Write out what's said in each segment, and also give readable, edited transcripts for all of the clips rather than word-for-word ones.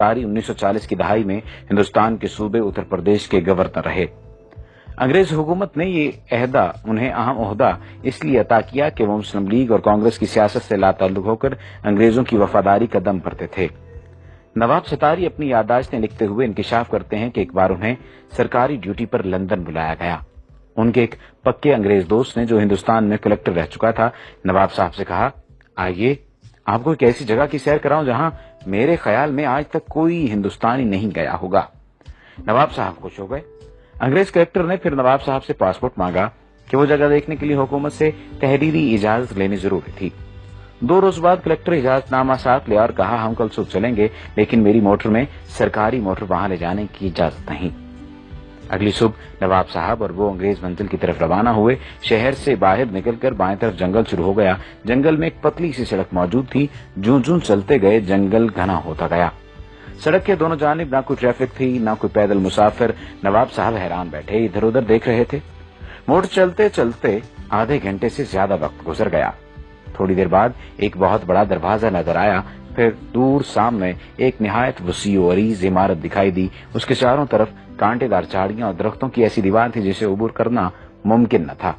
1940 की दहाई में हिंदुस्तान के सूबे उत्तर प्रदेश के गवर्नर रहे। अंग्रेज हुकूमत ने उन्हें अहम ओहदा इसलिए अता किया कि वो मुस्लिम लीग और कांग्रेस की सियासत से लाताल्लुक होकर अंग्रेजों की वफादारी का दम भरते थे। नवाब सतारी अपनी याददाश्तें लिखते हुए इंकिशाफ करते हैं कि एक बार उन्हें सरकारी ड्यूटी पर लंदन बुलाया गया। उनके एक पक्के अंग्रेज दोस्त ने, जो हिंदुस्तान में कलेक्टर रह चुका था, नवाब साहब से कहा, आइए आपको एक ऐसी जगह की सैर कराऊं जहां मेरे ख्याल में आज तक कोई हिंदुस्तानी नहीं गया होगा। नवाब साहब खुश हो गए। अंग्रेज कलेक्टर ने फिर नवाब साहब से पासपोर्ट मांगा कि वो जगह देखने के लिए हुकूमत से तहरीरी इजाजत लेनी जरूरी थी। 2 रोज बाद कलेक्टर इजाजतनामा साथ ले और कहा, हम कल सुबह चलेंगे, लेकिन मेरी मोटर में सरकारी मोटर वहां ले जाने की इजाजत नहीं। अगली सुबह नवाब साहब और वो अंग्रेज मंजिल की तरफ रवाना हुए। शहर से बाहर निकलकर बाएं तरफ जंगल शुरू हो गया। जंगल में एक पतली सी सड़क मौजूद थी। जूं-जूं चलते गए जंगल घना होता गया। सड़क के दोनों जानिब ना कोई ट्रैफिक थी, ना कोई पैदल मुसाफिर। नवाब साहब हैरान बैठे इधर उधर देख रहे थे। मोटर चलते चलते आधे घंटे से ज्यादा वक्त गुजर गया। थोड़ी देर बाद एक बहुत बड़ा दरवाजा नजर आया। फिर दूर सामने एक निहायत वसी और अरीज इमारत दिखाई दी। उसके चारों तरफ कांटेदार झाड़ियां और दरख्तों की ऐसी दीवार थी जिसे अबूर करना मुमकिन न था।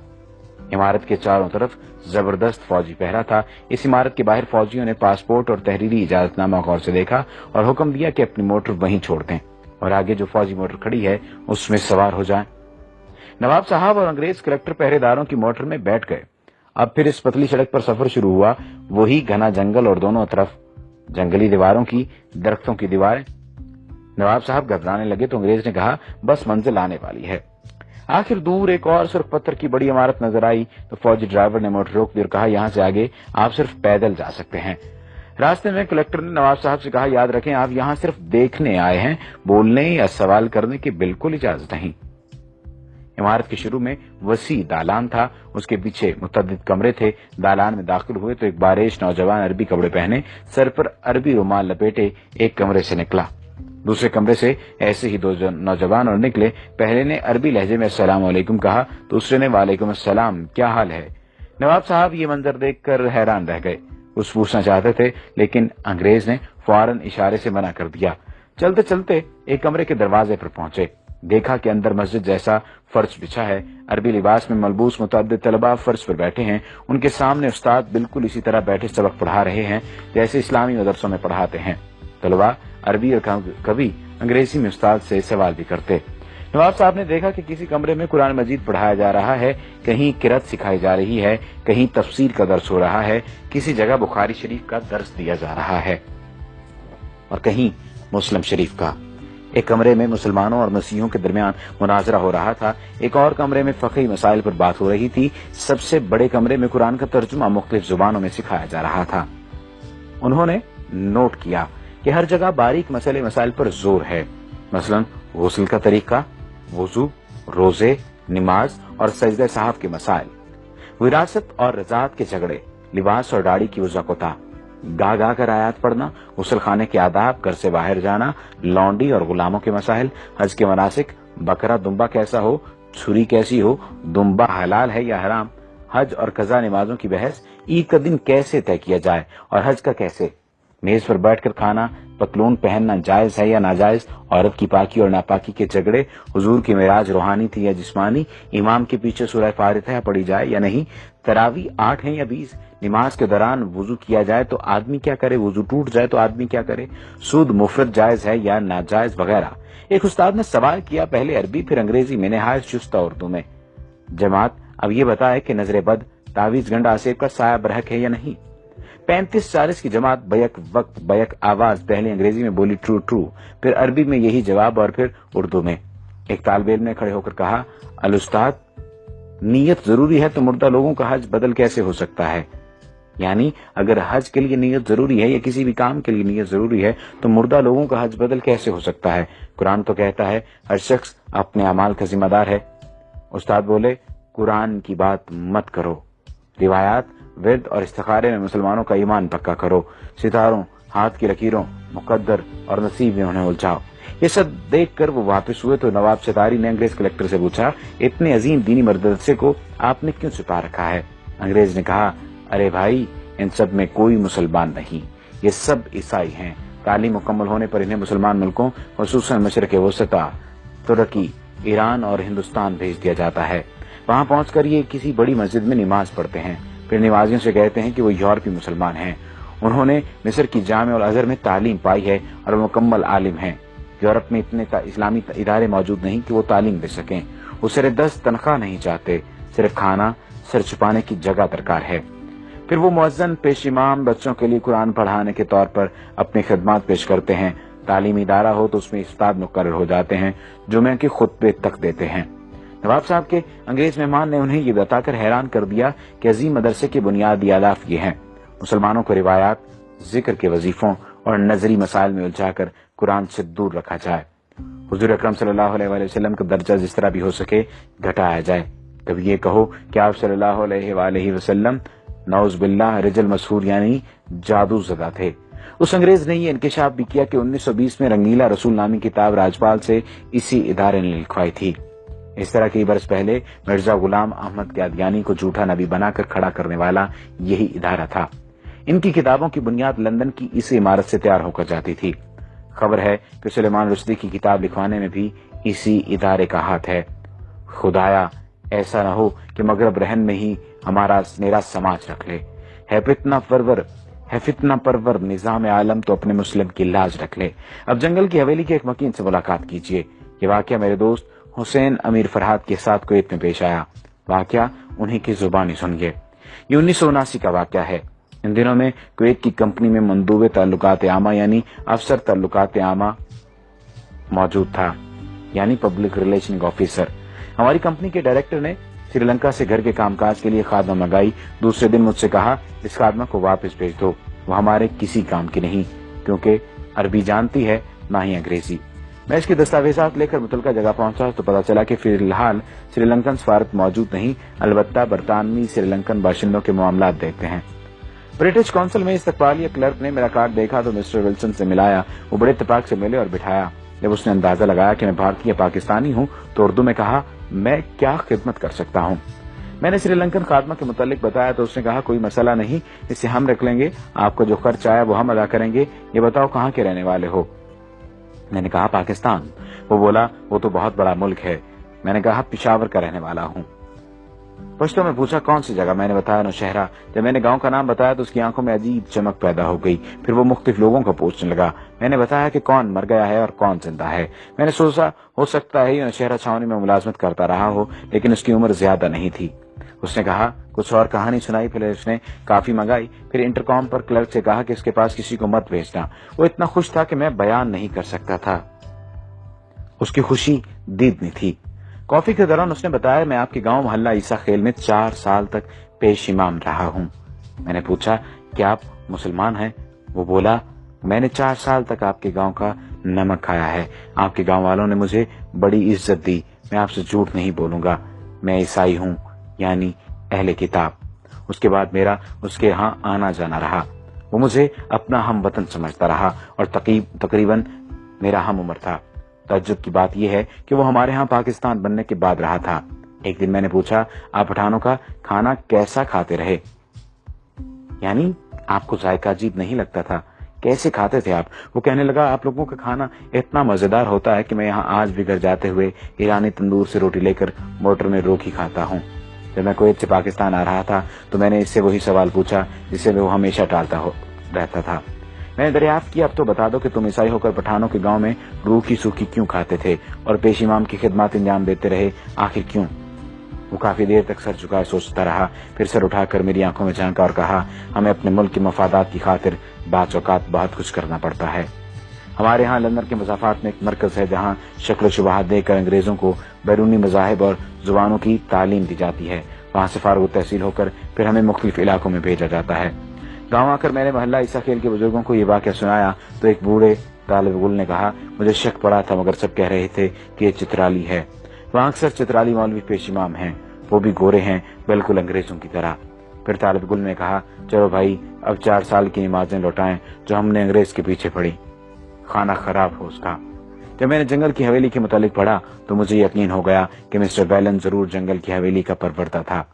इमारत के चारों तरफ जबरदस्त फौजी पहरा था। इस इमारत के बाहर फौजियों ने पासपोर्ट और तहरीरी इजाजतनामा गौर से देखा और हुक्म दिया कि अपनी मोटर वहीं छोड़ दें और आगे जो फौजी मोटर खड़ी है उसमें सवार हो जाएं। नवाब साहब और अंग्रेज कलेक्टर पहरेदारों की मोटर में बैठ गए। अब फिर इस पतली सड़क पर सफर शुरू हुआ। वही घना जंगल और दोनों तरफ जंगली दीवारों की, दरख्तों की दीवारें। नवाब साहब घबराने लगे तो अंग्रेज ने कहा, बस मंजिल आने वाली है। आखिर दूर एक और सिर्फ पत्थर की बड़ी इमारत नजर आई तो फौजी ड्राइवर ने मोटर रोक दी और कहा, यहां से आगे आप सिर्फ पैदल जा सकते हैं। रास्ते में कलेक्टर ने नवाब साहब से कहा, याद रखें आप यहां सिर्फ देखने आए हैं, बोलने या सवाल करने की बिल्कुल इजाजत नहीं। इमारत के शुरू में वसी दालान था। उसके पीछे मुतअद्दिद कमरे थे। दालान में दाखिल हुए तो एक बारिश नौजवान अरबी कपड़े पहने, सर पर अरबी रुमाल लपेटे एक कमरे से निकला। दूसरे कमरे से ऐसे ही 2 नौजवान और निकले। पहले ने अरबी लहजे में अस्सलाम वालेकुम कहा, दूसरे ने वालेकुम अस्सलाम, क्या हाल है। नवाब साहब ये मंजर देखकर हैरान रह गए। कुछ पूछना चाहते थे लेकिन अंग्रेज ने फौरन इशारे से मना कर दिया। चलते चलते एक कमरे के दरवाजे पर पहुंचे। देखा कि अंदर मस्जिद जैसा फर्श बिछा है। अरबी लिबास में मलबूस मुतअद्दिद तलबा फर्श पर बैठे हैं। उनके सामने उस्ताद बिल्कुल इसी तरह बैठे सबक पढ़ा रहे हैं जैसे इस्लामी मदरसों में पढ़ाते हैं। तलबा अरबी और कभी अंग्रेजी में उस्ताद से सवाल भी करते। नवाब साहब ने देखा कि किसी कमरे में कुरान मजीद पढ़ाया जा रहा है, कहीं किरात सिखाई जा रही है, कहीं तफसीर का दर्स हो रहा है, किसी जगह बुखारी शरीफ का दर्स दिया जा रहा है और कहीं मुस्लिम शरीफ का। एक कमरे में मुसलमानों और मसीहों के दरमियान मुनाजरा हो रहा था। एक और कमरे में फ़क़ही मसाइल पर बात हो रही थी। सबसे बड़े कमरे में कुरान का तर्जुमा मुख्तलिफ जुबानों में सिखाया जा रहा था। उन्होंने नोट किया कि हर जगह बारीक मसले मसाइल पर जोर है, मसलन गुस्ल का तरीका, वुजू, रोजे, नमाज और सजदे साहब के मसाइल, विरासत और रज़ात के झगड़े, लिबास और दाढ़ी की वज़ाक़ता, गा गा कर आयात पढ़ना, गुस्ल खाने के आदाब, घर से बाहर जाना, लौंडी और गुलामों के मसाइल, हज के मनासिक, बकरा दुम्बा कैसा हो, छुरी कैसी हो, दुम्बा हलाल है या हराम, हज और कज़ा नमाजों की बहस, ईद का दिन कैसे तय किया जाए और हज का कैसे, मेज पर बैठकर खाना, पतलून पहनना जायज है या नाजायज, औरत की पाकी और नापाकी के झगड़े, हुजूर की मेराज रूहानी थी या जिस्मानी, इमाम के पीछे सूरह फातिहा पढ़ी जाए या नहीं, तरावी 8 है या 20, नमाज के दौरान वुजू किया जाए तो आदमी क्या करे, वुजू टूट जाए तो आदमी क्या करे, सूद मुफरद जायज है या नाजायज वगैरह। एक उस्ताद ने सवाल किया, पहले अरबी फिर अंग्रेजी में, नहायत चुस्ता उर्दू में। जमात अब ये बताए कि नजर बद, तावीज गंड आसेब का साया बरहक है या नहीं। 35-40 की जमात बैक वक्त बैक आवाज पहले अंग्रेजी में बोली ट्रू ट्रू, फिर अरबी में यही जवाब और फिर उर्दू में। एक तालिब इल्म ने खड़े होकर कहा, अल उस्ताद, नीयत जरूरी है तो मुर्दा लोगों का हज बदल कैसे हो सकता है। यानी अगर हज के लिए नीयत जरूरी है या किसी भी काम के लिए नीयत जरूरी है तो मुर्दा लोगों का हज बदल कैसे हो सकता है। कुरान तो कहता है हर शख्स अपने अमाल का जिम्मेदार है। उस्ताद बोले, कुरान की बात मत करो, रिवायात, विर्द और इस्तिखारे में मुसलमानों का ईमान पक्का करो, सितारों, हाथ की लकीरों, मुकद्दर और नसीब में उन्हें उलझाओ। ये सब देखकर वो वापस हुए तो नवाब सतारी ने अंग्रेज कलेक्टर से पूछा, इतने अजीम दीनी मदरसे को आपने क्यों छुपा रखा है। अंग्रेज ने कहा, अरे भाई, इन सब में कोई मुसलमान नहीं, ये सब ईसाई हैं। तालीम मुकम्मल होने पर इन्हें मुसलमान मुल्कों खुसूसन मशरक़ वसता, तुर्की, ईरान और हिंदुस्तान भेज दिया जाता है। वहां पहुंचकर ये किसी बड़ी मस्जिद में नमाज पढ़ते हैं, फिर नमाजियों से कहते हैं कि वो यूरोपीय मुसलमान हैं। उन्होंने मिस्र की जामे और अजहर में तालीम पाई है और मुकम्मल आलिम हैं। यूरोप में इतने इस्लामी इदारे मौजूद नहीं कि वो तालीम दे सकें। वो सिर्फ 10 तनख्वाह नहीं चाहते, सिर्फ खाना, सिर छुपाने की जगह दरकार है। फिर वो मुअज्जिन, पेश इमाम बच्चों के लिए कुरान पढ़ाने के तौर पर अपनी खिदमत पेश करते हैं। तालीमी इदारा हो तो उसमें उस्ताद मुकर्रर हो जाते हैं, जुमे के खुतबे तक देते हैं। नवाब साहब के अंग्रेज मेहमान ने उन्हें ये बताकर हैरान कर दिया कि अजीम मदरसे के बुनियादी आदाफ ये हैं। मुसलमानों को रिवायात, जिक्र के वजीफों और नजरी मसाइल में उलझाकर कुरान से दूर रखा जाए। हुजूर अकरम सल्लल्लाहु अलैहि वसल्लम का दर्जा जिस तरह भी हो सके घटाया जाए। कभी ये कहो कि आप सल्लल्लाहु अलैहि वसल्लम नौज बिल्लाह रिजल मशहूर यानी जादू ज़दा थे। उस अंग्रेज ने ये इंकशाफ भी किया कि 1920 में रंगीला रसूल नामी किताब राजपाल से इसी इदारे ने लिखवाई थी। इस तरह कई बरस पहले मिर्जा गुलाम अहमद कादियानी को झूठा नबी बनाकर खड़ा करने वाला यही इदारा था। इनकी किताबों की बुनियाद लंदन की इसी इमारत से तैयार होकर जाती थी। खबर है कि सुलेमान रुश्दी की किताब लिखवाने में भी इसी इदारे का हाथ है। खुदाया ऐसा न हो कि मगरब रहन में ही हमारा मेरा समाज रख ले। है फितना परवर निजाम आलम तो अपने मुस्लिम की लाज रख ले। अब जंगल की हवेली के एक मकीन से मुलाकात कीजिए। ये वाकया मेरे दोस्त हुसैन अमीर फरहाद के साथ कुवैत में पेश आया। वाकया उन्हीं की जुबानी सुनिए। ये 1979 का वाकया है। इन दिनों में कुवैत की कंपनी में मंदूबे ताल्लुकात आमा यानी अफसर ताल्लुकात आमा मौजूद था, यानी पब्लिक रिलेशन ऑफिसर। हमारी कंपनी के डायरेक्टर ने श्रीलंका से घर के कामकाज के लिए खादमा मंगाई। दूसरे दिन मुझसे कहा, इस खादमा को वापस भेज दो, वो हमारे किसी काम की नहीं, क्योंकि अरबी जानती है ना ही अंग्रेजी। मैं इसके दस्तावेजात लेकर मुतलका जगह पहुंचा तो पता चला कि फिलहाल श्रीलंकन सफारत मौजूद नहीं, अलबत्ता बरतानवी श्रीलंकन बाशिंदों के मामलात देखते हैं। ब्रिटिश कौंसिल में इस्तकबालिया क्लर्क ने मेरा कार्ड देखा तो मिस्टर विल्सन से मिलाया। वो बड़े इत्तेफाक से मिले और बिठाया। जब उसने अंदाजा लगाया कि मैं भारतीय पाकिस्तानी हूँ तो उर्दू में कहा, मैं क्या खिदमत कर सकता हूँ। मैंने श्रीलंकन खादमा के मुतालिक बताया तो उसने कहा, कोई मसला नहीं, इसे हम रख लेंगे, आपको जो खर्च आया वो हम अदा करेंगे। ये बताओ कहाँ के रहने वाले हो। मैंने कहा, पाकिस्तान। वो बोला, वो तो बहुत बड़ा मुल्क है। मैंने कहा, पेशावर का रहने वाला हूँ। पश्तो में पूछा, कौन सी जगह। मैंने बताया, नौशहरा। जब मैंने गांव का नाम बताया तो उसकी आंखों में अजीब चमक पैदा हो गई। फिर वो मुख्तलिफ लोगों को पूछने लगा। मैंने बताया कि कौन मर गया है और कौन जिंदा है। मैंने सोचा हो सकता है ये नौशहरा छावनी में मुलाजमत करता रहा हो, लेकिन उसकी उम्र ज्यादा नहीं थी। उसने कहा, कुछ और कहानी सुनाई। फिर उसने काफी मंगाई। फिर इंटरकॉम पर क्लर्क से कहा कि इसके पास किसी को मत भेजना। वो इतना खुश था कि मैं बयान नहीं कर सकता था। उसकी खुशी दीदनी थी। कॉफी के दौरान उसने बताया, मैं आपके गांव मोहल्ला ईसा खेल में 4 साल तक पेश इमाम रहा हूं। मैंने पूछा, क्या आप मुसलमान हैं? वो बोला, मैंने 4 साल तक आपके गांव का नमक खाया है। आपके गांव वालों ने मुझे बड़ी इज्जत दी। मैं आपसे झूठ नहीं बोलूंगा, मैं ईसाई हूं, यानी अहले किताब। उसके बाद मेरा उसके यहाँ आना जाना रहा। वो मुझे अपना हम वतन समझता रहा और तकरीबन मेरा हम उम्र था। तज्जुब की बात यह है कि वो हमारे यहाँ पाकिस्तान बनने के बाद रहा था। एक दिन मैंने पूछा, आप पठानों का खाना कैसा खाते रहे, यानी आपको जायका अजीब नहीं लगता था, कैसे खाते थे आप? वो कहने लगा, आप लोगों का खाना इतना मजेदार होता है कि मैं यहाँ आज भी घर जाते हुए ईरानी तंदूर से रोटी लेकर मोटर में रोटी खाता हूँ। जब मैं कुवैत से पाकिस्तान आ रहा था तो मैंने इससे वही सवाल पूछा जिसे वो हमेशा टालता रहता था। मैंने दरियाफ्त किया, अब तो बता दो कि तुम ईसाई होकर पठानों के गांव में रूखी सूखी क्यों खाते थे और पेश इमाम की खिदमत अंजाम देते रहे, आखिर क्यों? वो काफी देर तक सर झुकाए सोचता रहा। फिर सर उठाकर मेरी आंखों में झांका और कहा, हमें अपने मुल्क के मफादात की खातिर बात औकात बहुत कुछ करना पड़ता है। हमारे यहाँ लंदन के मज़ाफ़ात में एक मरकज है जहाँ शक्ल शुबहात देकर अंग्रेजों को बैरूनी मज़ाहिब और जुबानों की तालीम दी जाती है। वहाँ से फारुग तहसील होकर फिर हमें मुख्तलिफ इलाकों में भेजा जाता है। गाँव आकर मैंने मोहल्ला ईसा खेल के बुजुर्गों को ये वाक़या सुनाया तो एक बूढ़े तालिब गुल ने कहा, मुझे शक पड़ा था मगर सब कह रहे थे कि ये चित्राली है। वहाँ अक्सर चित्राली मौलवी पेश इमाम हैं, वो भी गोरे हैं, बिल्कुल अंग्रेजों की तरह। फिर तालिब गुल ने कहा, चलो भाई अब 4 साल की नमाजें लौटाएं जो हमने अंग्रेज के पीछे पढ़ी, खाना खराब हो उसका। जब मैंने जंगल की हवेली के मुतालिक पढ़ा तो मुझे यकीन हो गया कि मिस्टर बैलन जरूर जंगल की हवेली का परवरदा था।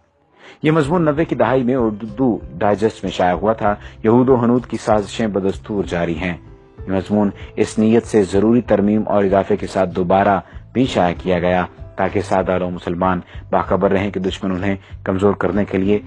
ये मजमून 90 की दहाई में उर्दू डाइजेस्ट में शाया हुआ था। यहूद व हनूद की साजिशें बदस्तूर जारी हैं। یہ مضمون اس نیت سے ضروری ترمیم اور اضافے کے ساتھ دوبارہ بھی شائع کیا گیا تاکہ سادہ اور مسلمان باخبر رہیں کہ دشمن انہیں کمزور کرنے کے لیے